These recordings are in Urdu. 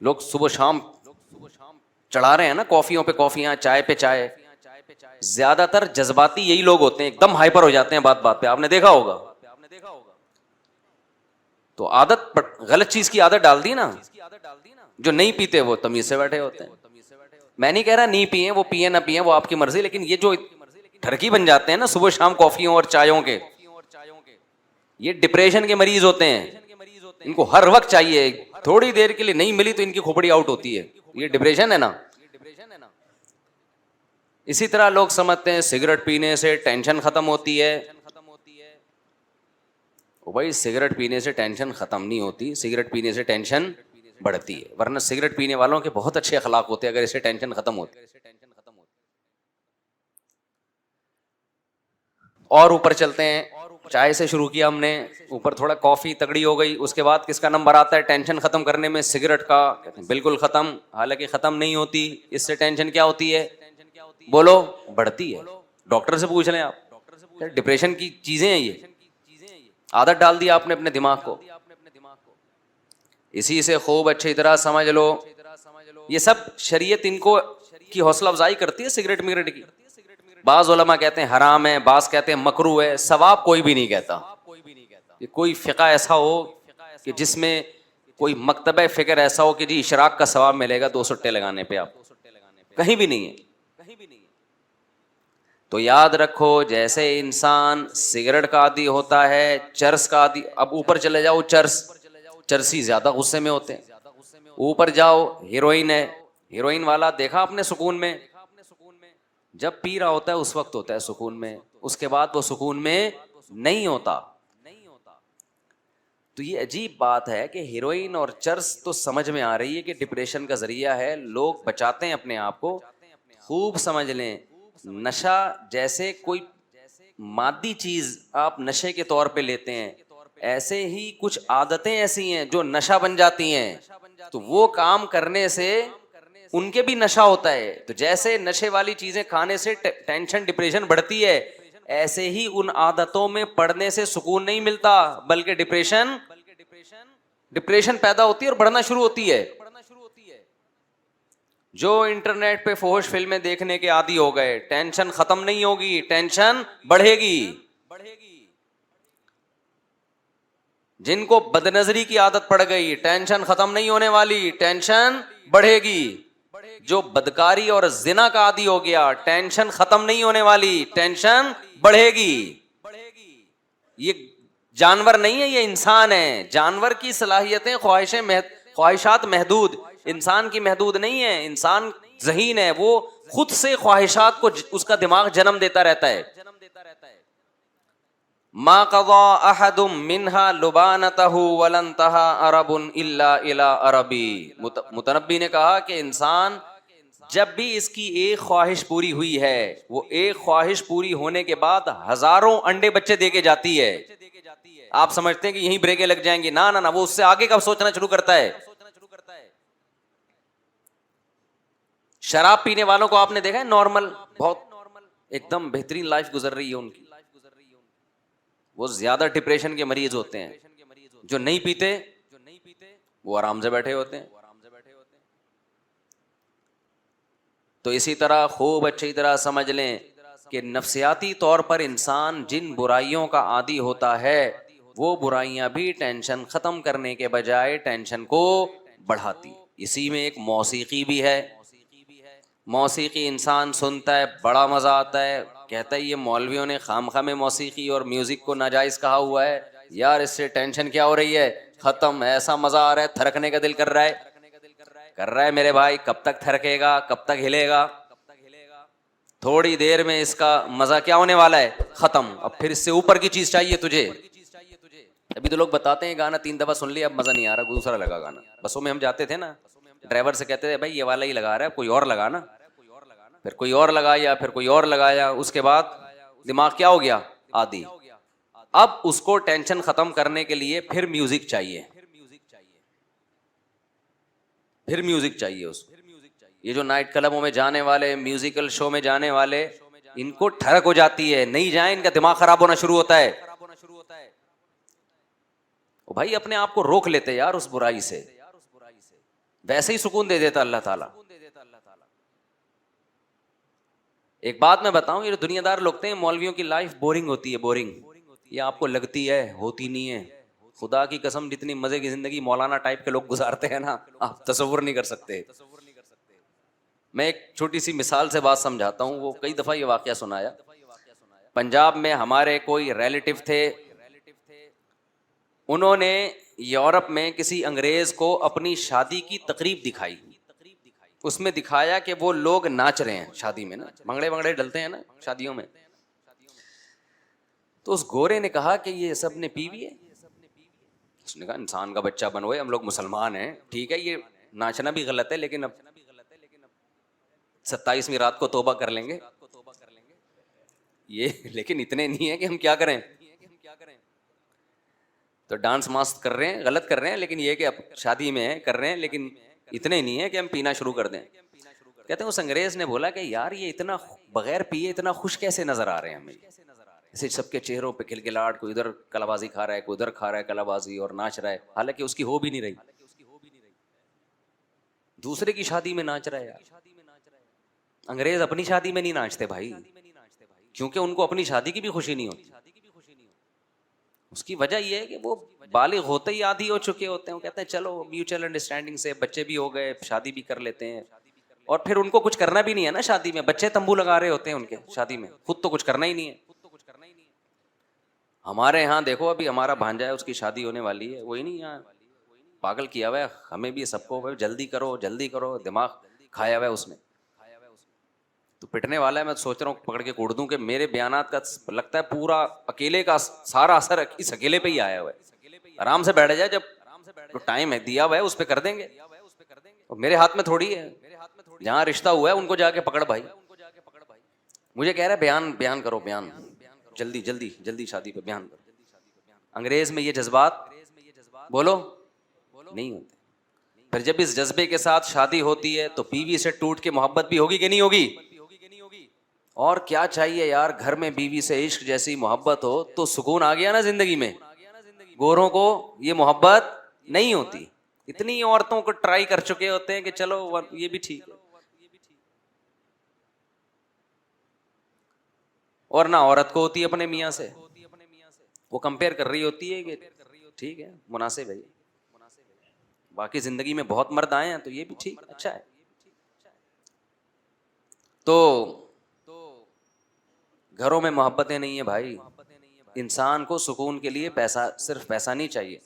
لوگ صبح شام چڑھا رہے ہیں نا کافیوں پہ کافیاں، چائے پہ چائے. زیادہ تر جذباتی یہی لوگ ہوتے ہیں، ایک دم ہائپر ہو جاتے ہیں بات بات پہ، آپ نے دیکھا ہوگا. تو عادت غلط چیز کی عادت ڈال دی نا. جو نہیں پیتے وہ تمیز سے بیٹھے ہوتے ہیں. میں نہیں کہہ رہا نہیں پیئیں، وہ پیئیں نہ پیئیں وہ آپ کی مرضی، لیکن یہ جو ٹھرکی بن جاتے ہیں نا صبح شام کافیوں اور چایوں کے، یہ ڈپریشن کے مریض ہوتے ہیں. ان کو ہر وقت چاہیے، تھوڑی دیر کے لیے نہیں ملی تو ان کی کھوپڑی آؤٹ ہوتی ہے. یہ ڈپریشن ہے نا. اسی طرح لوگ سمجھتے ہیں سگریٹ پینے سے ٹینشن ختم ہوتی ہے. بھائی سگریٹ پینے سے ٹینشن ختم نہیں ہوتی، سگریٹ پینے سے ٹینشن بڑھتی ہے. ورنہ سگریٹ پینے والوں کے بہت اچھے اخلاق ہوتے ہیں اگر اسے ٹینشن ختم ہوتی. اور اوپر چلتے ہیں. چائے سے شروع کیا ہم نے، اوپر تھوڑا کافی تگڑی ہو گئی. اس کے بعد کس کا نمبر آتا ہے ٹینشن ختم کرنے میں؟ سگریٹ کا. بالکل ختم، حالانکہ ختم نہیں ہوتی. اس سے ٹینشن کیا ہوتی ہے؟ بولو. بڑھتی ہے. ڈاکٹر سے پوچھ لیں آپ، ڈپریشن کی چیزیں ہیں یہ. عادت ڈال دی آپ نے اپنے دماغ کو. اسی سے خوب اچھی طرح سمجھ لو یہ سب شریعت ان کو کی حوصلہ افزائی کرتی ہے سگریٹ مگریٹ کی. بعض علماء کہتے ہیں حرام ہے، بعض کہتے ہیں مکروہ ہے. ثواب کوئی بھی نہیں کہتا. کہ کوئی فقہ ایسا ہو کہ جس میں کوئی مکتبہ فکر ایسا ہو کہ جی اشراق کا ثواب ملے گا 2 سٹے لگانے پہ، آپ کہیں بھی نہیں ہے. تو یاد رکھو جیسے انسان سگریٹ کا عادی ہوتا ہے، چرس کا عادی. اب اوپر چلے جاؤ، چرسی زیادہ غصے میں ہوتے ہیں. اوپر جاؤ ہیروئن ہے، ہیروئن والا دیکھا آپ نے سکون میں، جب پی رہا ہوتا ہے اس وقت ہوتا ہے سکون میں، اس کے بعد وہ سکون میں نہیں ہوتا. تو یہ عجیب بات ہے کہ ہیروئن اور چرس تو سمجھ میں آ رہی ہے کہ ڈپریشن کا ذریعہ ہے، لوگ بچاتے ہیں اپنے آپ کو. خوب سمجھ لیں نشہ جیسے کوئی مادی چیز آپ نشے کے طور پہ لیتے ہیں، ایسے ہی کچھ عادتیں ایسی ہیں جو نشہ بن جاتی ہیں. تو وہ کام کرنے سے ان کے بھی نشہ ہوتا ہے. تو جیسے نشے والی چیزیں کھانے سے ٹینشن ڈپریشن بڑھتی ہے، ایسے ہی ان عادتوں میں پڑنے سے سکون نہیں ملتا، بلکہ ڈپریشن پیدا ہوتی ہے اور بڑھنا شروع ہوتی ہے. جو انٹرنیٹ پہ فحش فلمیں دیکھنے کے عادی ہو گئے، ٹینشن ختم نہیں ہوگی، ٹینشن بڑھے گی. جن کو بدنظری کی عادت پڑ گئی، ٹینشن ختم نہیں ہونے والی، ٹینشن بڑھے گی. جو بدکاری اور زنا کا عادی ہو گیا، ٹینشن ختم نہیں ہونے والی، ٹینشن بڑھے گی. یہ جانور نہیں ہے، یہ انسان ہے. جانور کی صلاحیتیں خواہشات محدود، انسان کی محدود نہیں ہے. انسان ذہین ہے، وہ خود سے خواہشات کو اس کا دماغ جنم دیتا رہتا ہے. ما قضى احد منها لبانته ولا انتهى عرب الا الى عربی. متنبی نے کہا کہ انسان جب بھی اس کی ایک خواہش پوری ہوئی ہے، وہ ایک خواہش پوری ہونے کے بعد ہزاروں انڈے بچے دے کے جاتی ہے. آپ سمجھتے ہیں کہ یہیں بریکیں لگ جائیں گی، نہ نہ نہ، وہ اس سے آگے کا سوچنا شروع کرتا ہے. شراب پینے والوں کو آپ نے دیکھا ہے نارمل، بہت ایک دم بہترین لائف گزر رہی ہے ان کی، وہ زیادہ ڈپریشن کے مریض ہوتے ہیں. جو نہیں پیتے وہ آرام سے بیٹھے ہوتے ہیں. تو اسی طرح خوب اچھی طرح سمجھ لیں کہ نفسیاتی طور پر انسان جن برائیوں کا عادی ہوتا ہے، وہ برائیاں بھی ٹینشن ختم کرنے کے بجائے ٹینشن کو بڑھاتی. اسی میں ایک موسیقی بھی ہے. موسیقی انسان سنتا ہے بڑا مزہ آتا ہے، کہتا ہے یہ مولویوں نے خامخواہ میں موسیقی اور میوزک کو ناجائز کہا ہوا ہے، یار اس سے ٹینشن کیا ہو رہی ہے، ختم. ایسا مزہ آ رہا ہے، تھرکنے کا دل کر رہا ہے میرے بھائی. کب تک تھرکے گا، کب تک ہلے گا؟ تھوڑی دیر میں اس کا مزہ کیا ہونے والا ہے، ختم. اب پھر اس سے اوپر کی چیز چاہیے تجھے. ابھی تو لوگ بتاتے ہیں گانا 3 دفعہ سن لیا اب مزہ نہیں آ رہا، دوسرا لگا گانا. بسوں میں ہم جاتے تھے نا، ڈرائیور سے کہتے تھے بھائی یہ والا ہی لگا رہا ہے، کوئی اور لگا نا. پھر کوئی اور لگایا، پھر کوئی اور لگایا. اس کے بعد دماغ کیا ہو گیا، عادی. اب اس کو ٹینشن ختم کرنے کے لیے پھر میوزک چاہیے، پھر میوزک چاہیے اس کو. یہ جو نائٹ کلبوں میں جانے والے، میوزیکل شو میں جانے والے، ان کو ٹھڑک ہو جاتی ہے، نہیں جائیں ان کا دماغ خراب ہونا شروع ہوتا ہے. بھائی اپنے آپ کو روک لیتے یار اس برائی سے. ویسے ہی سکون دے دیتا اللہ تعالیٰ. ایک بات میں بتاؤں, یہ دنیا دار لوگ ہیں مولویوں کی لائف بورنگ ہوتی ہے, بورنگ. یہ آپ کو لگتی ہے, ہوتی نہیں ہے. خدا کی قسم جتنی مزے کی زندگی مولانا ٹائپ کے لوگ گزارتے ہیں نا, آپ تصور نہیں کر سکتے. میں ایک چھوٹی سی مثال سے بات سمجھاتا ہوں. وہ کئی دفعہ یہ واقعہ سنایا. پنجاب میں ہمارے کوئی ریلیٹو تھے, انہوں نے یورپ میں کسی انگریز کو اپنی شادی کی تقریب دکھائی. اس میں دکھایا کہ وہ لوگ ناچ رہے ہیں شادی میں نا, بھنگڑے بنگڑے ڈلتے ہیں نا شادیوں میں. تو اس گورے نے کہا کہ یہ سب نے پی ہوئی ہے. اس نے کہا انسان کا بچہ بنوئے, ہم لوگ مسلمان ہیں, ٹھیک ہے یہ ناچنا بھی غلط ہے, لیکن اب 27ویں رات کو توبہ کر لیں گے یہ, لیکن اتنے نہیں ہے کہ ہم کیا کریں. تو ڈانس ماسک کر رہے ہیں, غلط کر رہے ہیں, لیکن یہ کہ اب شادی میں کر رہے ہیں, لیکن اتنے نہیں ہے کہ ہم پینا شروع کر دیں. کہتے ہیں اس انگریز نے بولا کہ یار یہ اتنا بغیر پیے اتنا خوش کیسے نظر آ رہے ہیں ہمیں, ایسے سب کے چہروں پہ کھلکھلاہٹ, کوئی ادھر کلا بازی کھا رہا ہے, کوئی ادھر کھا رہا ہے کلا بازی اور ناچ رہا ہے, حالانکہ اس کی ہو بھی نہیں رہی, دوسرے کی شادی میں ناچ رہا ہے. یار انگریز اپنی شادی میں نہیں ناچتے بھائی, کیونکہ ان کو اپنی شادی کی بھی خوشی نہیں ہوتی. اس کی وجہ یہ ہے کہ وہ بالغ ہوتے ہی عادی ہو چکے ہوتے ہیں. وہ کہتے ہیں چلو میوچل انڈرسٹینڈنگ سے بچے بھی ہو گئے, شادی بھی کر لیتے ہیں, اور پھر ان کو کچھ کرنا بھی نہیں ہے نا شادی میں. بچے تمبو لگا رہے ہوتے ہیں ان کے شادی میں, خود تو کچھ کرنا ہی نہیں ہے. ہمارے یہاں دیکھو ابھی ہمارا بھانجا ہے, اس کی شادی ہونے والی ہے, وہی نہیں یہاں پاگل کیا ہوا ہے ہمیں بھی سب کو, جلدی کرو جلدی کرو, دماغ کھایا ہوا ہے اس نے. تو پٹنے والا ہے, میں سوچ رہا ہوں پکڑ کے کوڑ دوں, کہ میرے بیانات کا لگتا ہے پورا اکیلے کا سارا اثر اس اکیلے پہ ہی آیا ہوا ہے. آرام سے بیٹھ جائے, جب ٹائم ہے دیا ہوا ہے اس پہ کر دیں گے, اور میرے ہاتھ میں تھوڑی ہے. جہاں رشتہ ہوا ہے ان کو جا کے پکڑ بھائی. مجھے کہہ رہا ہے بیان کرو, بیان جلدی جلدی جلدی شادی پہ بیان کرو. انگریز میں یہ جذبات بولو نہیں ہوتے. پھر جب اس جذبے کے ساتھ شادی ہوتی ہے تو بیوی سے ٹوٹ کے محبت بھی ہوگی کہ نہیں ہوگی. اور کیا چاہیے یار, گھر میں بیوی سے عشق جیسی محبت ہو تو سکون آ گیا نا زندگی میں. گوروں کو یہ محبت نہیں ہوتی. اتنی عورتوں کو ٹرائی کر چکے ہوتے ہیں کہ چلو یہ بھی ٹھیک ہے, اور نہ عورت کو ہوتی ہے اپنے میاں سے. وہ کمپیئر کر رہی ہوتی ہے کہ ٹھیک ہے مناسب ہے, باقی زندگی میں بہت مرد آئے ہیں تو یہ بھی ٹھیک اچھا ہے. تو گھروں میں محبتیں نہیں ہیں بھائی. انسان کو سکون کے لیے پیسہ, صرف پیسہ نہیں چاہیے.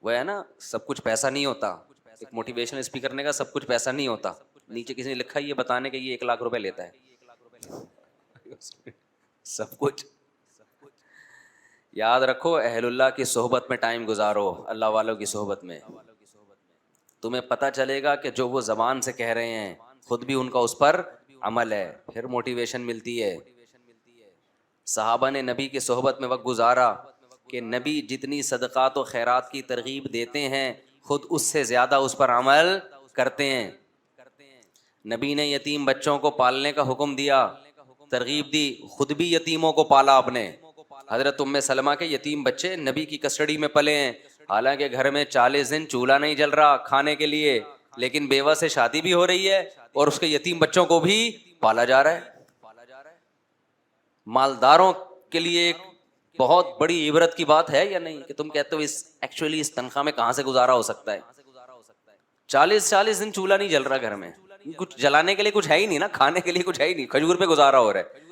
وہ ہے نا سب کچھ پیسہ نہیں ہوتا, ایک موٹیویشنل اسپیکر نے کہا سب کچھ پیسہ نہیں ہوتا. نیچے کسی نے لکھا یہ بتانے کہ یہ 1,00,000 روپے لیتا ہے. سب کچھ یاد رکھو, اہل اللہ کی صحبت میں ٹائم گزارو, اللہ والوں کی صحبت میں. تمہیں پتہ چلے گا کہ جو وہ زبان سے کہہ رہے ہیں خود بھی ان کا اس پر عمل ہے, پھر موٹیویشن ملتی ہے. صحابہ نے نبی کی صحبت میں وقت گزارا کہ نبی جتنی صدقات و خیرات کی ترغیب دیتے ہیں خود اس سے زیادہ اس پر عمل کرتے ہیں. نبی نے یتیم بچوں کو پالنے کا حکم دیا, ترغیب دی, خود بھی یتیموں کو پالا آپ نے. حضرت ام سلمہ کے یتیم بچے نبی کی کسٹڈی میں پلے ہیں, حالانکہ گھر میں 40 دن چولہا نہیں جل رہا کھانے کے لیے, لیکن بیوہ سے شادی بھی ہو رہی ہے اور اس کے یتیم بچوں کو بھی پالا جا رہا ہے. مالداروں کے لیے ایک بہت بڑی عبرت کی بات ہے یا نہیں, کہ تم کہتے ہو ایکچولی اس تنخواہ میں کہاں سے گزارا ہو سکتا ہے. 40 دن چولہا نہیں جل رہا گھر میں, کچھ جلانے کے لیے کچھ ہے ہی نہیں نا, کھانے کے لیے کچھ ہے ہی نہیں, کھجور پہ گزارا ہو رہا ہے.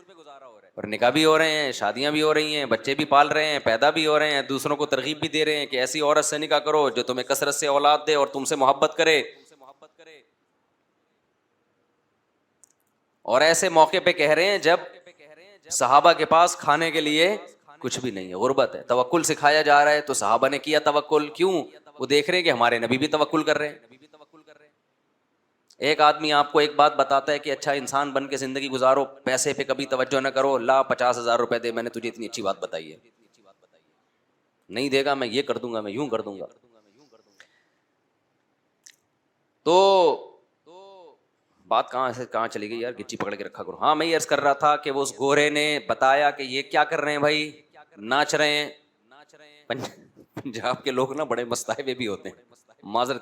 اور نکاح بھی ہو رہے ہیں, شادیاں بھی ہو رہی ہیں, بچے بھی پال رہے ہیں, پیدا بھی ہو رہے ہیں, دوسروں کو ترغیب بھی دے رہے ہیں کہ ایسی عورت سے نکاح کرو جو تمہیں کثرت سے اولاد دے اور تم سے محبت کرے. اور ایسے موقع پہ کہہ رہے ہیں جب صحابہ کے پاس کھانے کے لیے کچھ بھی نہیں ہے, غربت ہے. توکل سکھایا جا رہا ہے تو صحابہ نے کیا توکل. کیوں؟ وہ دیکھ رہے ہیں کہ ہمارے نبی بھی توکل کر رہے ہیں. ایک آدمی آپ کو ایک بات بتاتا ہے کہ اچھا انسان بن کے زندگی گزارو, پیسے پہ کبھی توجہ نہ کرو, لا 50,000 روپے دے, میں نے تجھے اتنی اچھی بات بتائی ہے, نہیں دے گا میں یہ کر دوں گا, میں یوں کر دوں گا. تو بات کہاں چلی گئی یار, گچی پکڑ کے رکھا کرو. ہاں میں یہ عرض کر رہا تھا کہ وہ اس گورے نے بتایا کہ یہ کیا کر رہے ہیں بھائی, ناچ رہے ہیں. پنجاب کے لوگ نا بڑے مستائے بھی ہوتے ہیں, معذرت